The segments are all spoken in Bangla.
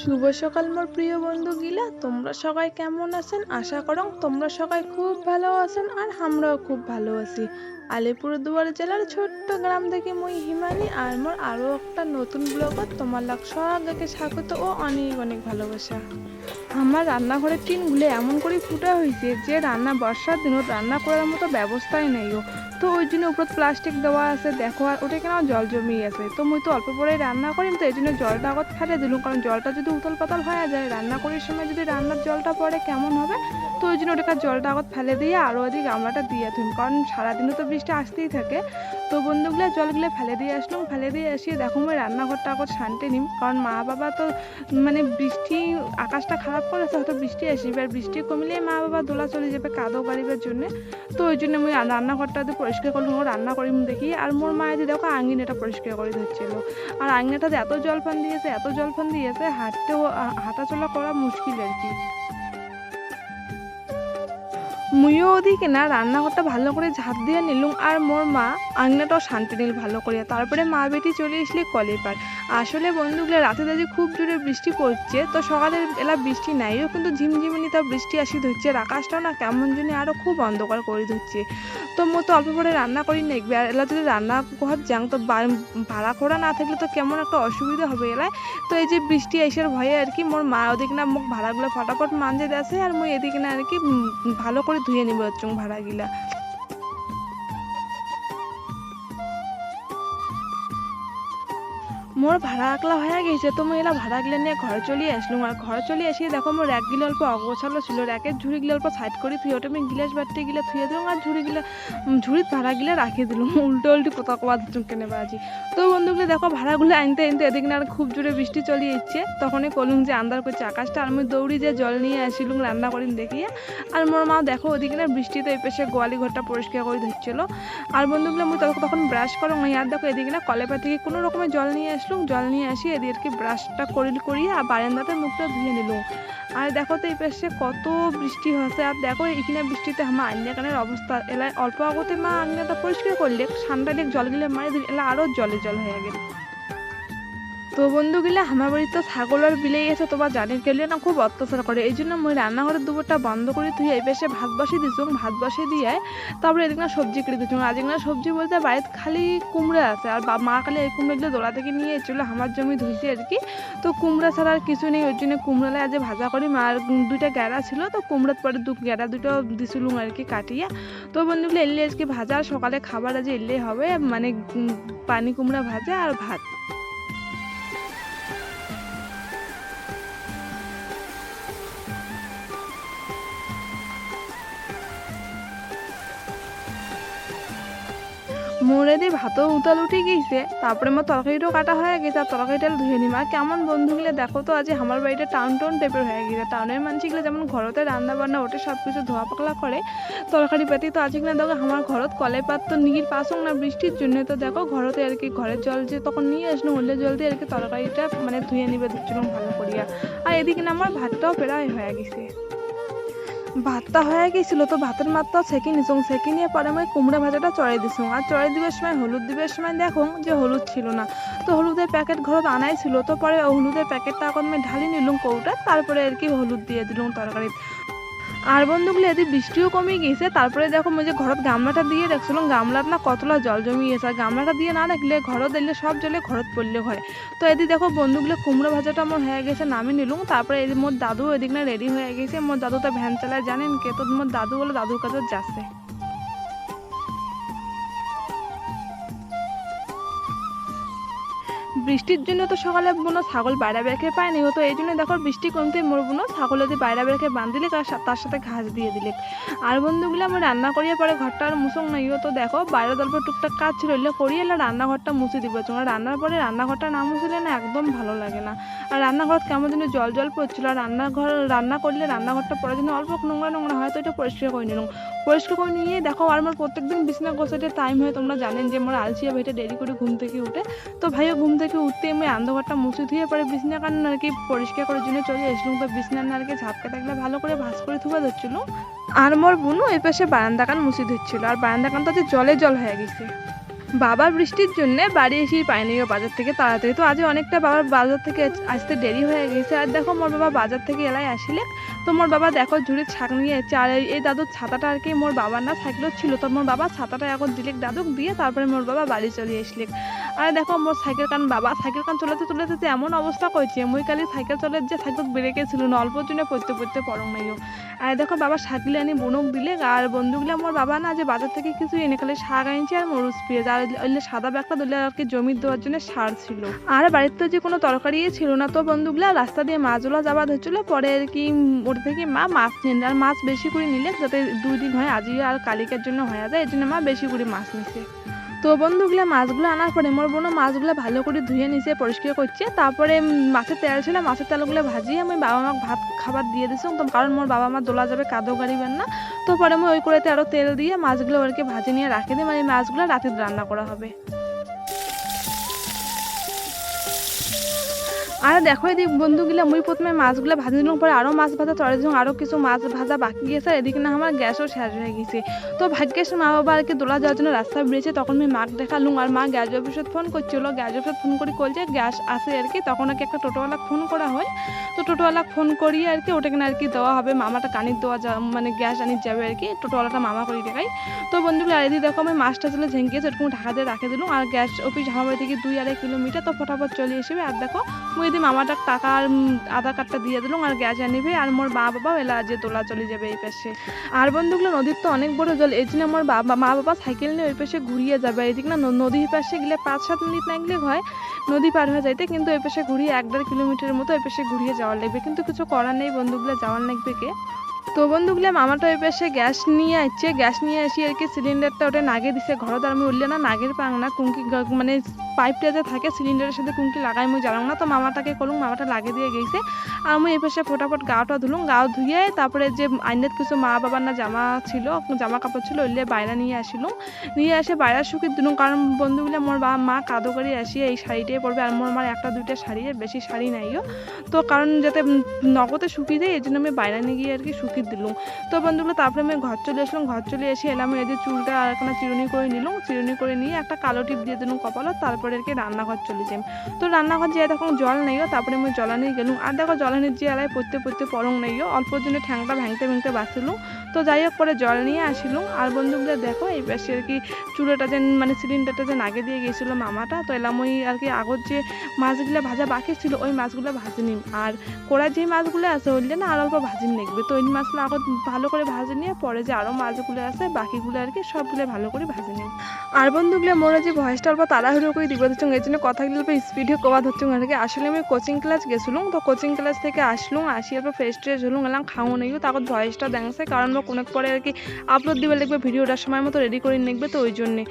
শুভ সকাল মোর প্রিয় বন্ধুগিলা, তোমরা সবাই কেমন আছেন? আশা করং তোমরা সবাই খুব ভালো আছেন আর আমরাও খুব ভালো আছি। আলিপুরদুয়ার জেলার ছোট্ট গ্রাম থেকে মুই হিমানি আর মোর আরও একটা নতুন ব্লগত তোমার লাগ সবাইকে স্বাগত ও অনেক অনেক ভালোবাসা। আমার রান্নাঘরের টিনগুলো এমন করে ফুটা হয়েছে যে বর্ষার দিনত রান্না করার মতো ব্যবস্থাই নেইও। তো ওই জন্য উপর প্লাস্টিক দেওয়া আছে দেখো, আর ওটা কেন জল জমিয়ে আছে। তো মুই তো অল্প পরে রান্না করিম, তো এই জন্য জলটা আগত ফেলে দিলুম, কারণ জলটা যদি উতল পাতল হয়ে যায় রান্না করার সময় যদি রান্নার জলটা পড়ে কেমন হবে। তো ওই জন্য ওটাকে জলটা আগত ফেলে দিয়ে আরও ওদিক গামলাটা দিয়ে থুম, কারণ সারাদিনও তো বৃষ্টি আসতেই থাকে। তো বন্ধুগুলো জলগুলো ফেলে দিয়ে আসলাম, ফেলে দিয়ে আসিয়ে দেখো আমি রান্নাঘরটা আগত শান্তি নিম, কারণ মা বাবা তো মানে বৃষ্টি আকাশটা খারাপ করেছে, হয়তো বৃষ্টি আসবে, আর বৃষ্টি কমিলে মা বাবা দোলা চলে যাবে কাদো গাড়িবার জন্য। তো ওই জন্য আমি রান্নাঘরটা পরিষ্কার করলাম, রান্না করি দেখি। আর মোর মা যদি দেখো আঙিনাটা পরিষ্কার করে দিচ্ছিল, আর আঙিনাটাতে এত জলপান দিয়েছে এত জলপান দিয়েছে হাঁটাচলা করা মুশকিল আর কি। মুইও ওদিকে না রান্নাঘরটা ভালো করে ঝাঁপ দিয়ে নিলুম, আর মোর মা আঙনাটাও শান্তি নিল ভালো করে। তারপরে মা বেটি চলে আসলে কলের পার। আসলে বন্ধুগুলো রাতে দেখি খুব জোরে বৃষ্টি পড়ছে, তো সকালের বেলা বৃষ্টি নাইও, কিন্তু ঝিমঝিমিনি তাও বৃষ্টি আসি ধরছে, আর আকাশটাও না কেমন জন্য আরও খুব অন্ধকার করে ধরছে। তো মো তো অল্প পরে রান্না করি দেখবে, আর এলা যদি রান্না ঘর যাং তো ভাড়া করা না থাকলে তো কেমন একটা অসুবিধা হবে এলায়। তো এই যে বৃষ্টি আইসার ভয়ে আর কি মোর মা ওদিকে না মুখ ভাড়াগুলো ফটাফট মানজে দেছে, আর মুই এদিকে না আর কি ভালো করে ধুয়ে নিব ভাড়াগুলা। মোর ভাড়া আকলা হয়ে গেছে, তো মই এলা ভাড়াগুলা নিয়ে ঘরে চলে আসলাম। আর ঘরে চলে এসে দেখো মোর র্যাকগুলো অল্প অগোছালো ছিল, র্যাকের ঝুড়িগুলো অল্প সাইড করে থুয়ে ওটা আমি গিলাস বাড়তে গিলা থুয়ে দিলাম, আর ঝুড়িত ভাড়াগুলা রাখিয়ে দিলাম। উল্টো উল্টি কোথাও কোয়া কেনে বাজি। তো বন্ধুগুলো দেখো ভাড়াগুলো আনতে আনতে এদিকে না আর খুব জোরে বৃষ্টি চলে যাচ্ছে, তখনই কলুম যে আন্দার করছে আকাশটা, আর আমি দৌড়ি যে জল নিয়ে আসিলুম রান্না করিম দেখিয়ে। আর মোর মা দেখো ওদিকে না বৃষ্টিতে এই পেশে গোয়ালি ঘরটা পরিষ্কার করে ধরছিল। আর বন্ধুগুলো মুই তখন ব্রাশ করো আর দেখো এদিকে না কলেপা থেকে কোনো রকমের জল নিয়ে আসলুম, জল নিয়ে আসি এদিকে ব্রাশটা করিয়ে আর বারান্দাতে মুখটা ধুয়ে নিলুম। আর দেখো তো এই পাশে কত বৃষ্টি হচ্ছে, আর দেখো এখানে বৃষ্টিতে আমার আন্নাকানের অবস্থা এলাই অল্প আগতে মা আন্নাটা পরিষ্কার করলে ঠান্ডা দিয়ে জলগুলো মারি দিলে এলা আরও জলে জল হয়ে গেল। তো বন্ধুগুলা আমার বাড়িতে ছাগল আর বিলেই আছে, তোমার জানি গেলে না খুব অত্যাচার করে, এই জন্য মই রান্নাঘরের দুপুরটা বন্ধ করে তুই এই পাশে ভাত বসিয়ে দিচ্ছ, ভাত বসিয়ে দিয়ে তারপরে এদিকে না সবজি কেটে দিচ্ছ। আজ না সবজি বলতে বাড়িতে খালি কুমড়া আছে, আর মা খালি এই কুমড়াগুলো দোলা থেকে নিয়ে এসেছিলো আমার জমি ধুইছে আর কি। তো কুমড়া ছাড়া আর কিছু নেই, ওই জন্য কুমড়ালে আজ ভাজা করি। মার দুইটা গ্যাড়া ছিল, তো কুমড়ার পরে গ্যাড়া দুটো দিছিলুম আর কি কাটিয়ে। তো বন্ধুগুলো এলে আজকে ভাজা, আর সকালে খাবার আজ এলেই হবে, মানে পানি কুমড়া ভাজা আর ভাত। মোরে দিয়ে ভাতও উতাল উঠে গেছে, তারপরে আমার তরকারিটাও কাটা হয়ে গেছে, আর তরকারিটা ধুয়ে নিম। আর কেমন বন্ধুগুলো দেখো তো আজ আমার বাড়িটা টাউন টাইপের হয়ে গেছে। টাউনের মানুষগুলো যেমন ঘরতে রান্না বান্না ওঠে সব কিছু ধোয়া পাকলা করে তরকারি পাতি, তো আজকে না দেখো আমার ঘরত কলে পাত তো নির পাসং না বৃষ্টির জন্য, তো দেখো ঘরতে আর কি ঘরের জল যে তখন নিয়ে আসলো হলে জল দিয়ে আর কি তরকারিটা মানে ধুয়ে নিবে দিচ্ছিলাম ভালো করিয়া। আর এদিকে না আমার ভাতটাও প্রায় হয়ে গেছে। ভাতটা হয়ে গেছিল, তো ভাতের মাত্রা ছেঁকে নিছুং, ছেঁকে নিয়ে পরে আমি কুমড়া ভাজাটা চড়াই দিছুং। আর চড়াই দিবার সময় হলুদ দিবার সময় দেখো যে হলুদ ছিল না, তো হলুদের প্যাকেট ঘরত আনাই ছিল, তো পরে হলুদের প্যাকেটটা এখন আমি ঢালি নিলুম কৌটা, তারপরে আর কি হলুদ দিয়ে দিলুম তরকারি। আর বন্ধুগুলো এদিকে বৃষ্টিও কমে গেছে, তারপরে দেখো মই যে ঘরত গামলাটা দিয়ে রাখছিলাম, গামলার না কতলা জল জমি গেছে, আর গামলাটা দিয়ে না রাখলে ঘরত দিলে সব জলে ঘরত পড়লে হয়। তো এদিকে দেখো বন্ধুগুলো কুমড়ো ভাজাটা আমার হয়ে গেছে, নামে নিলুম। তারপরে এদিকে মোর দাদু এদিক না রেডি হয়ে গেছে, মোর দাদু তো ভ্যান চালায় জানেন কে, তো মোর দাদু বলে দাদুর কাছে যাচ্ছে। বৃষ্টির জন্য তো সকালে বোনো ছাগল বাইরে বেরকে পায়নি, তো এই জন্য দেখো বৃষ্টি কমতে মোর বোনো ছাগল যদি বাইরে বেরকে বাঁধিলে তার সাথে ঘাস দিয়ে দিলে। আর বন্ধুগুলো আমি রান্না করিয়ে পরে ঘরটা আর মুছং নাই, তো দেখো বাইরে অল্প টুকটাক কাজ ছিল এলে করিয়ে এলে রান্নাঘরটা মুছে দিব। তোমার রান্নার পরে রান্নাঘরটা না মুছলে না একদম ভালো লাগে না। আর রান্নাঘর কেমন যেন জল জল পড়ছিল, আর রান্না করলে রান্নাঘরটা পরে যেন অল্প নোংরা নোংরা হয়, তো এটা পরিষ্কার করে নিলাম। পরিষ্কার করে নিয়ে দেখো আর আমার প্রত্যেকদিন বিছানা গোছাতে টাইম হয়, তোমরা জানেন যে আমার আলসিয়া ভাইটা দেরি করে ঘুম থেকে উঠে, তো ভাইও ঘুম থেকে উঠতে আমি রান্নাঘরটা মুছে ধুয়ে পরে বিছনা কান আর কি পরিষ্কার করার জন্য চলে এসলাম। তো বিছনা আর কি ঝাপকে থাকলে ভালো করে ভাঁজ করে ধুবা ধরছিল, আর মোর বোনও এই পাশে বারান্দা কান মুছে ধুচ্ছিল, আর বারান্দা কানটাতে জলে জল হয়ে গেছে। বাবা বৃষ্টির জন্য বাড়ি এসেই পায়নি বাজার থেকে তাড়াতাড়ি, তো আজ অনেকটা বাবার বাজার থেকে আসতে দেরি হয়ে গেছে। আর দেখো মোর বাবা বাজার থেকে এলাই আসলে, তো মোর বাবা দেখো ঝুড়ির ছাক নিয়ে এসছে, আর এই দাদুর ছাতাটা আর কি মোর বাবার না সাইকেল ছিল, তো মোর বাবা ছাতাটা এখন দিলেক দাদুক দিয়ে তারপরে মোর বাবা বাড়ি চলে আসলে। আর দেখো মোর সাইকেল কান বাবা সাইকেল কান চলাতে চলাতে এমন অবস্থা করছে, মুই কালি সাইকেল চলে যে সাইকেল ব্রেকে ছিল না, অল্প জন্য পড়তে পড়তে পড়ং নাইও। আর দেখো বাবা সাইকেল আনি বোনক দিলে, আর বন্ধুগুলো মোর বাবা না যে বাজার থেকে কিছু এনে খালি শাক আনছে আর মরুচ পেঁয়াজ, আর সাদা ব্যাগটা দিলে আর কি জমির দেওয়ার জন্য সার ছিল, আর বাড়িতে যে কোনো তরকারি ছিল না। তো বন্ধুগুলা রাস্তা দিয়ে মাছগুলো যাওয়া ধরছিল, পরে আর কি ওর থেকে মা মাছ নিন, আর মাছ বেশি করে নিলে যাতে 2 দিন হয়, আজই আর কালিকার জন্য হয়ে যায়, এই জন্য মা বেশি করে মাছ নিছে। তো বন্ধুগুলা মাছগুলো আনার পরে মোর বোনও মাছগুলো ভালো করে ধুয়ে নিছে পরিষ্কার করছে, তারপরে মাছের তেল ছিল মাছের তেলগুলো ভাজিয়ে আমি বাবা মা ভাত খাবার দিয়ে দিছি, কারণ মোর বাবা মা দোলা যাবে কাদো গাড়িবেন না, তো পরে আমি ওই করেতে আরো তেল দিয়ে মাছগুলো আর কি ভাজি নিয়ে রাখি দিই, মানে মাছগুলো রাতে রান্না করা হবে। আর দেখো এদিক বন্ধুগুলা মুই প্রথমে মাছগুলো ভাজি দিলাম, পরে আরো মাছ ভাজা চড়ে দিলাম, আরো কিছু মাছ ভাজা বাকি গেছে, এদিকে না আমার গ্যাসও শেষ হয়ে গেছে। তো ভাগ্যের মা বাবা আর কি দোলা যাওয়ার জন্য রাস্তা বেরিয়েছে, তখন আমি মাকে দেখালুম, আর মা গ্যাস অফিসে ফোন করছিল, গ্যাস অফিসে ফোন করে যে গ্যাস আসে আর কি, তখন আর কি একটা টোটোওয়ালা ফোন করা হয়, তো টোটোওয়ালা ফোন করিয়ে আর কি ওটাকে আর কি দেওয়া হবে, মামাটা কানির দেওয়া মানে গ্যাস আনির যাবে আর কি, টোটোওয়ালাটা মামা করে দেখাই। তো বন্ধুগুলো আর এদিকে দেখো আমি মাছটা চলে ঝেঁকিয়েছে ওরকম ঢাকা দিয়ে রাখে দিলাম, আর গ্যাস অফিস আমার বাড়ি থেকে 2-2.5 কিলোমিটার, তো ফটাফট চলে আসবে। আর দেখো মুই যদি মামাটা টাকা আর আধার কার্ডটা দিয়ে দিলাম, আর গ্যাস আনিবে, আর মোর মা বাবাও এলা যে দোলা চলে যাবে এই পাশে। আর বন্ধুগুলো নদীর তো অনেক বড় জল, এই জন্য আমার মা বাবা সাইকেল নিয়ে ওই পাশে ঘুরিয়ে যাবে, এইদিক না নদীর পাশে গেলে 5-7 মিনিট না গেলে হয় নদী পার হয়ে যাইতে, কিন্তু ওই পাশে ঘুরিয়ে 1-1.5 কিলোমিটারের মতো ওই পাশে ঘুরিয়ে যাওয়ার লাগবে, কিন্তু কিছু করার নেই বন্ধুগুলো, যাওয়ার লাগবে কে। তো বন্ধুগুলো মামাটা ওই পাশে গ্যাস নিয়ে আসছে, গ্যাস নিয়ে আসি আর কি সিলিন্ডারটা ওটা নাগে দিছে, ঘরত আর আমি উঠলে না নাগের পাং না কুঙ্কি, মানে পাইপটা যে থাকে সিলিন্ডারের সাথে কুঙ্কি লাগাই মুই জানাং না, তো মামাটাকে করলুম, মামাটা লাগিয়ে দিয়ে গেছে। আর আমি এই পাশে ফটাফট গাওটা ধুলুম, গাও ধুয়ে তারপরে যে আইনের কিছু মা বাবার না জামা ছিল, জামা কাপড় ছিল, ওইলে বাইরে নিয়ে আসিলুম, নিয়ে এসে বাইরে শুকিয়ে দিলুম, কারণ বন্ধুগুলো মোর বাবা মা কাদো করে আসি এই শাড়িটাই পরবে, আর মোর আমার 1-2টা শাড়ি, বেশি শাড়ি নাইও, তো কারণ যাতে নগদে শুকিয়ে যায় এই জন্য আমি বাইরে নিয়ে গিয়ে আর কি শুকিয়ে দিলুম। তো বন্ধুগুলো তারপরে আমি ঘর চলে আসলাম, ঘর চলে এসে এলাম এই যে চুলটা আর এখানে চিরুনি করে নিলাম, চিরুনি করে নিয়ে একটা কালো টিপ দিয়ে দিলাম কপালত, তারপরে আর কি রান্নাঘর চলে যাই। তো রান্নাঘর যেয়ে তখন জল নেইও, তারপরে আমি জ্বালানি গেলাম, আর দেখো জ্বালানির যে এলাই পড়তে পড়তে পরং নেইও, অল্প জন্য ঠ্যাংটা ভাঙতে বাঁচলাম। তো যাই হোক পরে জল নিয়ে আসিলাম। আর বন্ধুগুলো দেখো এই পাশে আর কি চুলোটা যে মানে সিলিন্ডারটা যে নাগে দিয়ে গেছিলো মামাটা, তো এলাম ওই আর কি আগর যে মাছগুলো ভাজা বাকি ছিল ওই মাছগুলো ভাজি নিম, আর কোড়া যে মাছগুলো আছে ওইলে না আর অল্প ভাজি নেকবে, তো ওই মাছগুলো আগর ভালো করে ভাজি নিয়ে পরে যে আরও মাছগুলো আছে বাকিগুলো আর কি সবগুলো ভালো করে ভাজি নিম। আর বন্ধুগুলো মোরা যে ভয়েসটা অল্প তাড়াহুড়ো করে দিব হচ্ছে, এই জন্য কথাগুলো অল্প স্পিডে কওয়া হচ্ছে আর কি। আসলে আমি কোচিং ক্লাস গেছিলাম, তো কোচিং ক্লাস থেকে আসলাম, আসি অল্প ফ্রেশ ট্রেশ হলাম, এলাম খাওয়া নেই, তারপর ভয়েসটা দেখছে, কারণ বা অনেক পরে আর কি আপলোড দিবে লিখবে, ভিডিওটার সময় মতো রেডি করে নিখবে, তো ওই জন্যে।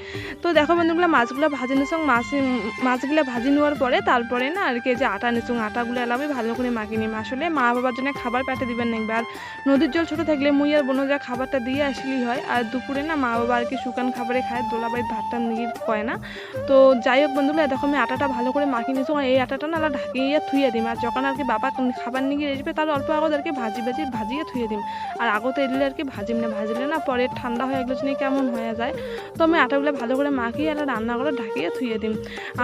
তো দেখো বন্ধুগুলো মাছগুলো ভাজি নিচ্ছ, মাছগুলো ভাজি নেওয়ার পরে তারপরে না আর কি যে আটা নিচ্ছ, আটাগুলো এলাবে ভালো করে মাখিয়ে নিম, আসলে মা বাবার জন্য খাবার পেটে দিবেন নেকবে, আর নদীর জল ছোটো থাকলে মুই আর বোনো যা খাবারটা দিয়ে আসলেই হয়, আর দুপুরে না মা বাবা আর কি শুকান খাবারে খায়, দোলাবাড়ির ভাতটা নিয়ে কয় না। তো যাই হোক বন্ধুগুলো দেখো আমি আটাটা ভালো করে মাখিয়ে নিচ্ছি, আর এই আটাটা না ঢাকিয়ে থুয়ে দিম, আর যখন আর কি বাবা খাবার নিয়ে আসবে তাহলে অল্প আগত আর কি ভাজিয়ে থুয়ে দিম, আর আগতে এলে আর কি ভাজিম না, ভাজলে না পরে ঠান্ডা হয়ে গেলে কেমন হয়ে যায়। তো আমি আটাগুলো ভালো করে মাখিয়ে আর রান্নাঘরে ঢাকিয়ে থুয়ে দিম।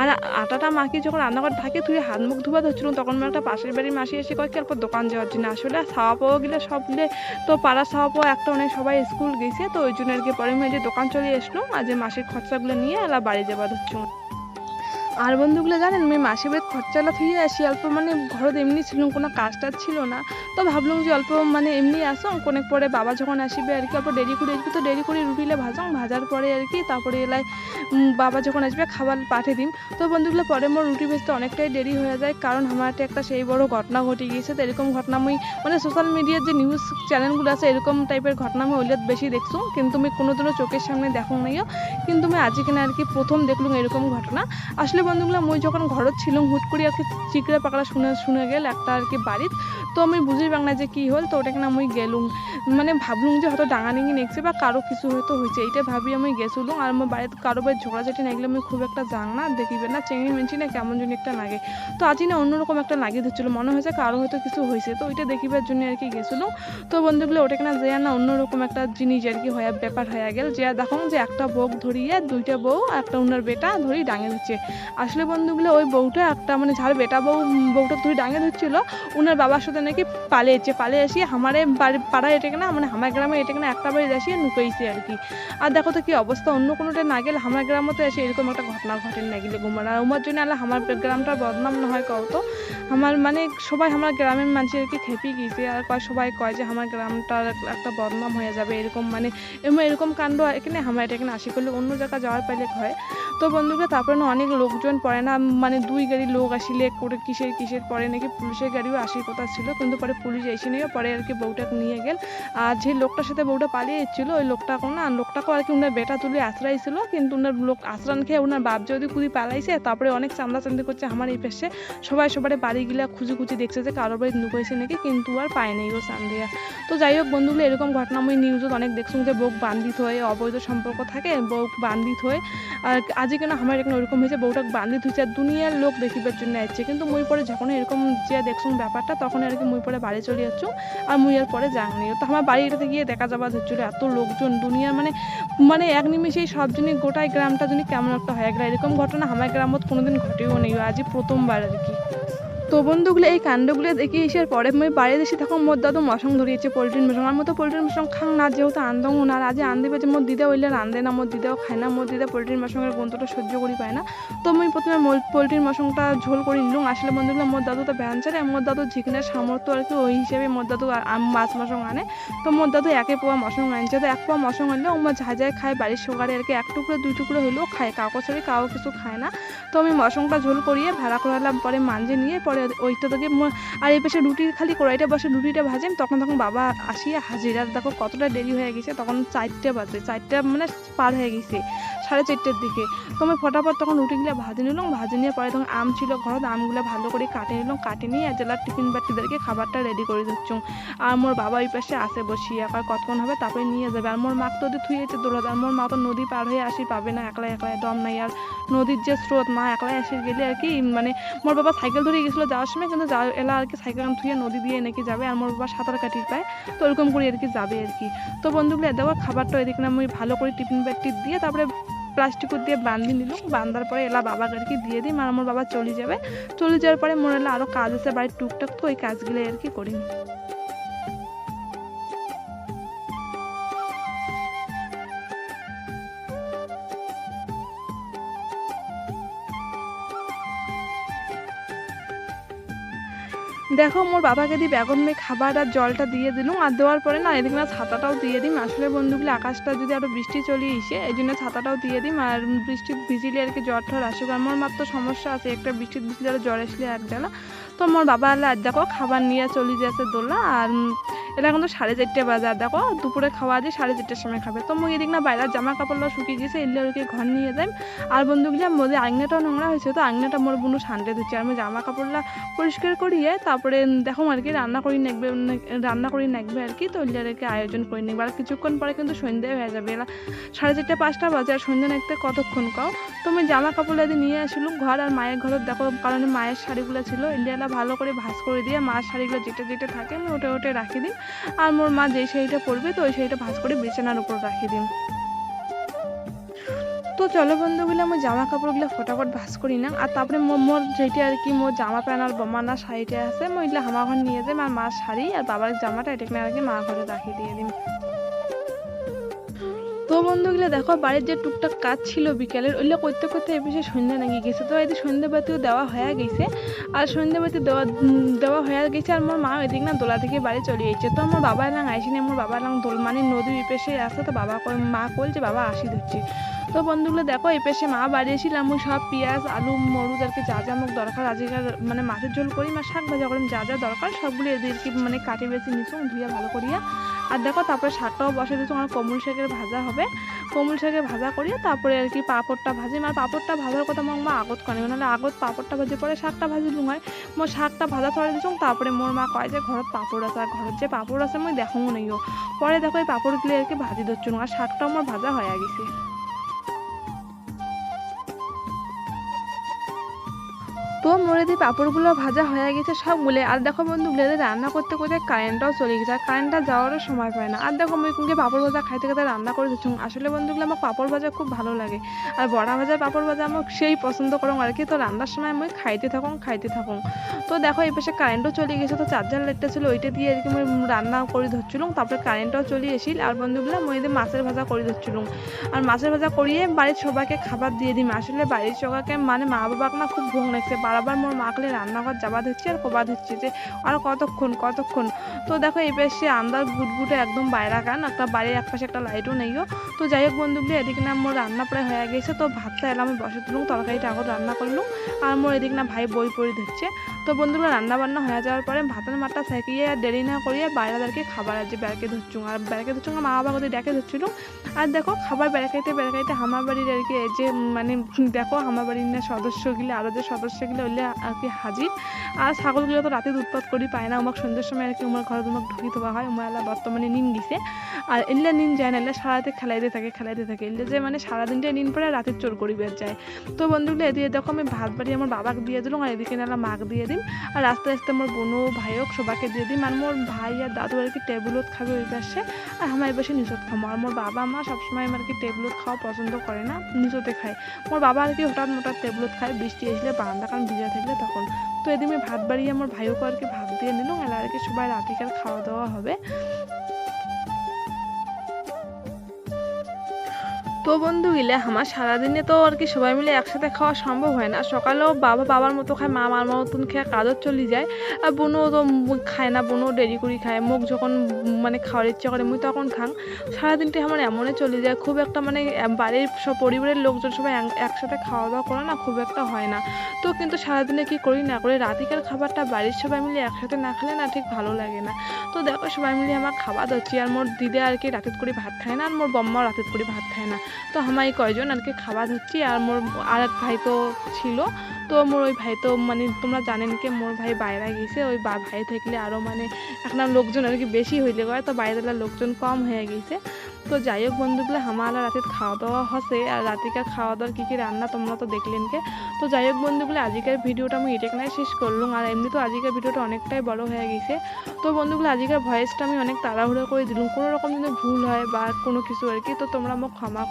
আর আটাটা মাখিয়ে যখন রান্নাঘর ঢাকিয়ে থুয়ে হাত মুখ ধোয়া ধরছিলাম, তখন আমি একটা পাশের বাড়ির মাসি এসে কয়েক অল্প দোকান যাওয়ার জন্য, আসলে খাওয়া পাওয়া গেলে সব গেলে তো পাড়া খাওয়া পাওয়া একটা অনেক সবাই স্কুল গেছে, তো ওই জন্য আর কি পরে আমি যে দোকান চলে আসলাম, আর যে মাসির খরচাগুলো নিয়ে এলা বাড়ি যাবার হচ্ছে। আর বন্ধুগুলো জানেন আমি মাসির বাড়িতে খরচালা থুয়ে আসি অল্প, মানে ঘরত এমনি ছিল কোনো কাজ টাজ ছিল না, তো ভাবলাম যে অল্প মানে এমনি আসং অনেক পরে বাবা যখন আসবে আর কি অল্প দেরি করে আসবে, তো দেরি করে রুটিলে ভাজাং, ভাজার পরে আর কি তারপরে এলাই বাবা যখন আসবে খাবার পাঠিয়ে দিম। তো বন্ধুগুলো পরে মোর রুটি ভেজতে অনেকটাই দেরি হয়ে যায়, কারণ আমার একটা সেই বড় ঘটনা ঘটে গিয়েছে। তো এরকম ঘটনা আমি মানে সোশ্যাল মিডিয়ার যে নিউজ চ্যানেলগুলো আছে এরকম টাইপের ঘটনা আমি ওইলে বেশি দেখছো, কিন্তু আমি কোনোদিনও চোখের সামনে দেখো নাইও, কিন্তু আমি আজকে কিনা আর কি প্রথম দেখলুম এরকম ঘটনা। আসলে বন্ধুগুলো মুই যখন ঘরত ছিলাম হুট করে আর কি চিকড়া পাকড়া শুনে গেল একটা আর কি বাড়িত, তো আমি বুঝি বাংলা যে কি হল, তো ওটা কিনা আমি গেলুম, মানে ভাবলুম যে হয়তো ডাঙানিঙি নেকছে বা কারো কিছু হয়তো হয়েছে, এইটা ভাবি আমি গেছিলাম। আর আমার বাড়িতে কারো বাড়ি ঝগড়াঝাটি না গেলে আমি খুব একটা যাং না, দেখিবে না চেঙ্গি মেঞ্চি না কেমন জন্য একটা লাগে, তো আজই না অন্যরকম একটা লাগিয়ে দিচ্ছিল, মনে হয়েছে কারো হয়তো কিছু হয়েছে, তো ওইটা দেখিবার জন্য আর কি গেছিলো। তো বন্ধুগুলো ওটা কিনা যে না অন্যরকম একটা জিনিস আর কি হয়ে ব্যাপার হয়ে গেল, যে দেখো যে একটা বউ ধরিয়ে দুইটা বউ একটা উনার বেটা ধরি ডাঙে দিচ্ছে। আসলে বন্ধুগুলো ওই বউটা একটা মানে যার বেটা বউটা ধরে ডাঙে ধরছিল উনার বাবার সাথে নাকি পালিয়ে এসে আমারে পাড়ায় এটা কিনা মানে আমার গ্রামে এটা কিনা একটা বাড়ি এসে নুকাইছে আর কি। আর দেখো তো কি অবস্থা, অন্য কোনোটা না গেলে আমার গ্রামতে এসে এরকম একটা ঘটনা ঘটে না গেলে গুমার, আর উমার জন্য আল্লাহ আমার গ্রামটার বদনাম না হয় কত, আমার মানে সবাই আমার গ্রামের মানুষ আর কি খেপে গিয়েছে, আর সবাই কয় যে আমার গ্রামটার একটা বদনাম হয়ে যাবে এরকম, মানে এরকম কাণ্ড এখানে আমার এটা এখানে আসি করলে অন্য জায়গায় যাওয়ার পাইলে হয়। তো বন্ধুকে তারপরে না অনেক লোকজন পড়ে না, মানে 2 গাড়ি লোক আসিলে করে কিসের পরে নাকি পুলিশের গাড়িও আসার কথা ছিল, কিন্তু পরে পুলিশ এসে নিয়ে পরে আর কি বউটাকে নিয়ে গেল। আর যে লোকটার সাথে বউটা পালিয়ে এসেছিল ওই লোকটাকে আর কি উনার বেটা তুলে আশ্রাইছিল, কিন্তু উনার লোক আশ্রান খেয়ে উনার বাপ যদি কুদি পালাইছে, তারপরে অনেক চান্দাচান্দি করছে আমার এই পাশে, সবাই সবার বাড়ি গিলা খুঁজি দেখছে যে কারোর বাড়ি নুকাইছে নাকি, কিন্তু আর পায় নাই ও চান্দিয়া। তো যাই হোক বন্ধুগুলো এরকম ঘটনা আমি নিউজত অনেক দেখছি যে বউ বান্ধিত হয়ে অবৈধ সম্পর্ক থাকে, বউ বান্ধিত হয়ে, আর আজকে কেন আমার এখানে ওরকম হয়েছে বউটা বান্ধিত হয়েছে আর দুনিয়ার লোক দেখিবার জন্য আসছে, কিন্তু মুই পরে যখন এরকম যে দেখছুন ব্যাপারটা তখন আর কি মুই পরে বাড়ি চলে যাচ্ছ, আর মুই আর পরে যাইনি। তো আমার বাড়িটাতে গিয়ে দেখা যাবা হচ্ছিল এত লোকজন দুনিয়ার মানে মানে এক নিমিষেই সব জিনিস গোটাই গ্রামটা যিনি কেমন একটা হয়ে গেল, এরকম ঘটনা আমার গ্রামত কোনোদিন ঘটেও নেই, আজই প্রথমবার আর কি। তো বন্ধুগুলো এই কাণ্ডগুলো দেখে এসার পরে আমি বাড়িতে এসে তখন মোর দাদু মশং ধরিয়েছে পোলট্রির মশং, আমার মতো পোলট্রির মশং খাং না, যেহেতু আনদং না, আর আজ আনদিবে যে মোর দিদা হইলে রান্ধে না, মোর দিদাও খায় না, মোর দিদা পোলট্রির মশংয়ের গন্ধটা সহ্য করি পায় না। তো আমি প্রথমে পোলট্রির মশংটা ঝোল করে নিলাম। আসলে বন্ধুগুলো মোর দাদু তো ব্যান ছাড়ে, মোর দাদু ঝিকনের সামর্থ্য আর কি ওই হিসেবে মোর দাদু মাছ মশং আনে, তো মোর দাদু 1 পোয়া মশং আনছে, তো 1 পোয়া মশং আনলে ওমা ঝাঁঝায় খায় বাড়ির সকালে আর কি 1 টুকরো 2 টুকরো হইলেও খায়, কাউকে ছাড়ি কাউ কিছু খায় না। তো আমি মশংটা ঝোল করিয়ে ভাড়া করালাম, পরে মাঞ্জে নিয়ে পরে ওইটা থেকে আর এই পাশে রুটির খালি কড়াইটা বসে রুটিটা ভাজেন, তখন বাবা আসিয়া হাজির, আর দেখো কতটা দেরি হয়ে গেছে, তখন 4টে বাজে, 4টা মানে পার হয়ে গেছে, 4:30টার দিকে। তো আমি ফটাফট তখন রুটিগুলো ভাজে নিলাম, ভাজে নিয়ে পরে তখন আম ছিল ঘরত, আমগুলো ভালো করে কাটে নিলাম, কাটে নিয়ে জেলার টিফিন বাটিদেরকে খাবারটা রেডি করে দিচ্ছ। আর মোর বাবা ওই পাশে আসে বসিয়ে আবার কতক্ষণ হবে তারপরে নিয়ে যাবে, আর মোর মাকে তো ওদের থুয়েছে দৌড়াতে, আর মোর মা তো নদী পার হয়ে আসি পাবে না, একলাই দম নাই, আর নদীর যে স্রোত মা একলাই আসি গেলে আর কি মানে মোর বাবা সাইকেল ধরে গেছিলো যাওয়ার সময়, কিন্তু এলা আর কি সাইকেল থুয়ে নদী দিয়ে নাকি যাবে, আর মোর বাবা সাঁতার কাটির পায়, তো ওরকম করে আর কি যাবে আর কি। তো বন্ধুগুলো দেখো খাবারটা এদিকে আমি ভালো করে টিফিন ব্যাগটি দিয়ে তারপরে প্লাস্টিক দিয়ে বান্ধি নিলাম, বান্ধার পরে এলা বাবাকে আর কি দিয়ে দিই, আর আমার বাবা চলে যাওয়ার পরে মনে হলো আরও কাজ আছে বাড়ির টুকটাক, তো ওই কাজগুলো আর কি করি। দেখো মোর বাবাকে দিয়ে বেগুন মেয়ে খাবার আর জলটা দিয়ে দিলাম, আর দেওয়ার পরে না এদিকে না ছাতাটাও দিয়ে দিম। আসলে বন্ধুগুলো আকাশটা যদি আরো বৃষ্টি চলে এসে এই জন্য ছাতাটাও দিয়ে দিম, আর বৃষ্টি ভিজিলে আর কি জ্বর ঠর আসুক, আমার মাত্র সমস্যা আছে একটা বৃষ্টি ভিজলে আরো জ্বর আসলে এক জ্বালা। তো আমার বাবা আল্লাহ আর দেখো খাবার নিয়ে চলে যাচ্ছে দোলা, আর এটা কিন্তু 4:30 বাজে, আর দেখো দুপুরে খাওয়া দিয়ে 4:30টার সময় খাবে। তো মুই এদিক না বাইরের জামা কাপড়গুলো শুকিয়ে গেছে, এলে ওকে ঘর নিয়ে যাই। আর বন্ধুগুলো মোদের আংনাটাও নোংরা হয়েছে, তো আংনাটা মোর বোনু শান্তি দিচ্ছে, আর আমি জামা কাপড়গুলা পরিষ্কার করিয়ে তারপরে দেখো আর কি রান্না করি নাকবে আর কি, তো ওইটার আর কি আয়োজন করে নিকবে, আর কিছুক্ষণ পরে কিন্তু সন্ধ্যে হয়ে যাবে, এলা 4:30 5টা বাজে, আর সন্ধ্যে নাকতে কতক্ষণ কাও। তো আমি জামা কাপড় দিয়ে নিয়ে আসলাম ঘর, আর মায়ের ঘরত দেখো কারণ মায়ের শাড়িগুলো ছিল এলা ভালো করে ভাঁজ করে দিয়ে মার শাড়িগুলো যেটা থাকে আমি ওটা রাখি দিই, আর মোর মা যেই শাড়িটা পরবে তো ওই শাড়িটা ভাঁজ করে বিছানার উপর রাখি দিই। তো চলো বন্ধুগুলো আমি জামা কাপড়গুলো ফটাফট ভাঁজ করি না, আর তারপরে মোর যেটা আর কি মোর জামা প্যান্ট আর বমানা শাড়িটা আছে মই এগুলো আমার ঘর নিয়ে যাই, আর মার শাড়ি আর বাবার জামাটা এটাকে আর কি মা ঘরে রাখি দিয়ে দিই। তো বন্ধুগুলো দেখো বাড়ির যে টুকটাক কাজ ছিল বিকেলের ওইগুলো করতে করতে এই বেশি সন্ধ্যা নাকি গেছে। তো এদিকে সন্ধ্যাবাতিও দেওয়া হয়ে গেছে, আর সন্ধ্যাবাতি দেওয়া হয়ে গেছে। আর মোর মা ওইদিক না দোলা থেকে বাড়ি চলে এসেছে। তো আমার বাবা এলাম আইসিনি, আমার বাবা এলাম দোল মানে নদীর এই পেশে আসে। তো মা বলছে বাবা আসি ধরছে। তো বন্ধুগুলো দেখো এই পেশে মা বাড়ি এসেছিলাম, আমি সব পেঁয়াজ আলু মরুচ আর কি যা যা আমার দরকার আজকাল মানে মাছের ঝোল করি বা শাক ভাজা করি যা যা দরকার সবগুলো এদেরকে মানে কাটি বেছে নিচ্ছি ধুয়ে ভালো করিয়া। আর দেখো তারপরে শাকটাও বসে দিচ্ছি, আমার কমল শাকের ভাজা হবে। কমল শাকের ভাজা করিয়ে তারপরে আর কি পাঁপড়টা ভাজি। আর পাঁপড়টা ভাজার কথা আমার মা আগত করে, নাহলে আগত পাঁপড়টা ভাজি পরে শাকটা ভাজি হয়। মোর শাকটা ভাজা ছড়ে দিচ্ছ, তারপরে মোর মা কয় যে ঘরত পাঁপড় আছে, আর ঘরের যে পাঁপড় আছে মই দেখো নাইও। পরে দেখো এই পাঁপড়গুলো আর কি ভাজি দিচ্ছ, আর শাকটাও আমার ভাজা হয়ে গেছে। তো মোরে দিয়ে পাঁপড়গুলো ভাজা হয়ে গেছে সবগুলো। আর দেখো বন্ধুগুলো রান্না করতে করতে কারেন্টটাও চলে গেছে, আর কারেন্টটা যাওয়ারও সময় পায় না। আর দেখো আমি কিন্তু পাঁপড় ভাজা খাইতে খাইতে রান্না করে দিচ্ছি। আসলে বন্ধুগুলো আমার পাঁপড় ভাজা খুব ভালো লাগে, আর বড়া ভাজা পাঁপড় ভাজা আমার সেই পছন্দ করো আর কি। তো রান্নার সময় আমি খাইতে থাকুন। তো দেখো এই পাশে কারেন্টও চলে গেছে, তো চার্জার লাইটটা ছিল ওইটা দিয়ে আর কি আমি রান্না করে ধরছিলাম। তারপরে কারেন্টটাও চলে এসিল। আর বন্ধুগুলো মই দিয়ে মাছের ভাজা করে ধরছিলাম, আর মাছের ভাজা করিয়ে বাড়ির সবাইকে খাবার দিয়ে দিই। আসলে বাড়ির সবাইকে মানে মা বাবাকে না খুব ভোগ লাগছে, বারবার মোর মাকলে রান্নাঘর যাবা দিচ্ছি আর কবা দিচ্ছি যে আর কতক্ষণ। তো দেখো এই পাশে আন্দার গুটগুটে একদম বাইরা গান, একটা বাড়ির এক পাশে একটা লাইটও নেইও। তো যাই হোক বন্ধুগুলি এদিকে না মোর রান্না প্রায় হয়ে গেছে। তো ভাতটা এলাম আমি বসে তুলুম, তরকারিটা আগত রান্না করলুম, আর মোর এদিকে না ভাই বই পড়ে দিচ্ছে। তো বন্ধুগুলো রান্না বান্না হয়ে যাওয়ার পরে ভাতের মাঠটা সেঁকিয়ে আর দেরি না করিয়ে বাইরেদেরকে খাবার আছে বেড়াকে ধরছুম। আর বেড়াকে ধরছুম মা বাবা ওদের ডেকে ধরছিল। আর দেখো খাবার বেড়াকাইতে আমার বাড়ির আর কি যে মানে দেখো আমার বাড়ির না সদস্যগুলি আরও যে সদস্যগুলো হইলে আর কি হাজির। আর ছাগলগুলো তো রাতে উৎপাত করি পায় না, আমাকে সন্ধ্যের সময় আর কি আমার ঘরে তোমাকে ঢুকি দেওয়া হয়। আমার এলা বর্তমানে নিন দিছে, আর এলে নিন যায় না, এলে সারাতে খেলাইতে থাকে এলে যে মানে সারাদিনটাই নিন পরে রাতের চোর করি বের যায়। তো বন্ধুগুলো এদিকে দেখো আমি ভাত বাড়ি আমার বাবাকে দিয়ে দিলাম, আর এদিকে নালা মাকে দিয়ে দিম। আর আস্তে আস্তে আমার বোনও ভাইও সবাইকে দিয়ে দিম। আর মোর ভাই আর দাদু আর কি টেবিলত খাবে ওই পাশে, আর আমার এই পাশে নিচত খাবো। আর মোর বাবা মা সবসময় আর কি টেবিলত খাওয়া পছন্দ করে না, নিচতে খায়। মোর বাবা আর কি হঠাৎ টেবিলত খায়, বৃষ্টি আসলে বারান্দা কারণ ভিজা থাকলে তখন। তো এদিকে ভাত বাড়িয়ে আমার ভাইওকে আর কি ভাত দিয়ে নিলাম, আর কি সবাই রাতিকার খাওয়া দাওয়া হবে। তো বন্ধুগুলো আমার সারাদিনে তো আর কি সবাই মিলে একসাথে খাওয়া সম্ভব হয় না। সকালেও বাবার মতো খায়, মা মার মতন খেয়ে কাজও চলে যায়। আর বোনও তো খায় না, বোনও দেরি করে খায়। মুখ যখন মানে খাওয়ার ইচ্ছা করে মুই তখন খাং। সারাদিনটা আমার এমনই চলে যায়, খুব একটা মানে বাড়ির সব পরিবারের লোকজন সবাই একসাথে খাওয়া দাওয়া করে না, খুব একটা হয় না। তো কিন্তু সারাদিনে কি করি না করি রাতিকার খাবারটা বাড়ির সবাই মিলে একসাথে না খেলে না ঠিক ভালো লাগে না। তো দেখো সবাই মিলে আমার খাওয়া দিচ্ছি, আর মোর দিদি আর কি রাতের করে ভাত খায় না, আর মোর বম্মাও রাতের করে ভাত খায় না। তো আমার এই কয়জন আর কি খাবার হচ্ছি। আর মোর আর এক ভাই তো ছিল, তো মোর ওই ভাই তো মানে তোমরা জানেন কি মোর ভাই বাইরে গেছে। ওই ভাই থাকলে আরও মানে এখন লোকজন আর কি বেশি হইলে গয়, তো বাইরের লোকজন কম হয়ে গেছে। তো যাই হোক বন্ধুগুলো আমার রাতে খাওয়া দাওয়া হচ্ছে, আর রাতিকার খাওয়া দাওয়ার কী রান্না তোমরা তো দেখলেন কে। তো যাই হোক বন্ধুগুলো আজকের ভিডিওটা আমি এটাই শেষ করলাম। আর এমনি তো আজকের ভিডিওটা অনেকটাই বড় হয়ে গেছে। তো বন্ধুগুলো আজকের ভয়েসটা আমি অনেক তাড়াহুড়ো করে দিলাম, কোনো রকম যদি ভুল হয় বা কোনো কিছু আর কি, তো তোমরা আমাকে ক্ষমা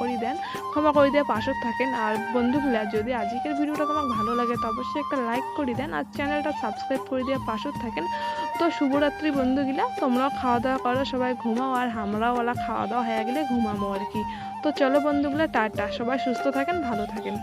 করে দিয়ে পাশে থাকেন। আর বন্ধুগুলো যদি আজকের ভিডিওটা তোমার ভালো লাগে তো অবশ্যই একটা লাইক করে দেন, আর চ্যানেলটা সাবস্ক্রাইব করে দিয়ে পাশে থাকেন। তো শুভরাত্রি বন্ধুগুলা, তোমরাও খাওয়া দাওয়া করো, সবাই ঘুমাও, আর আমরাও খাওয়া দাওয়া হয়ে গেলে ঘুমাবো আর কি। তো চলো বন্ধুগুলা টাটা, সবাই সুস্থ থাকেন, ভালো থাকেন।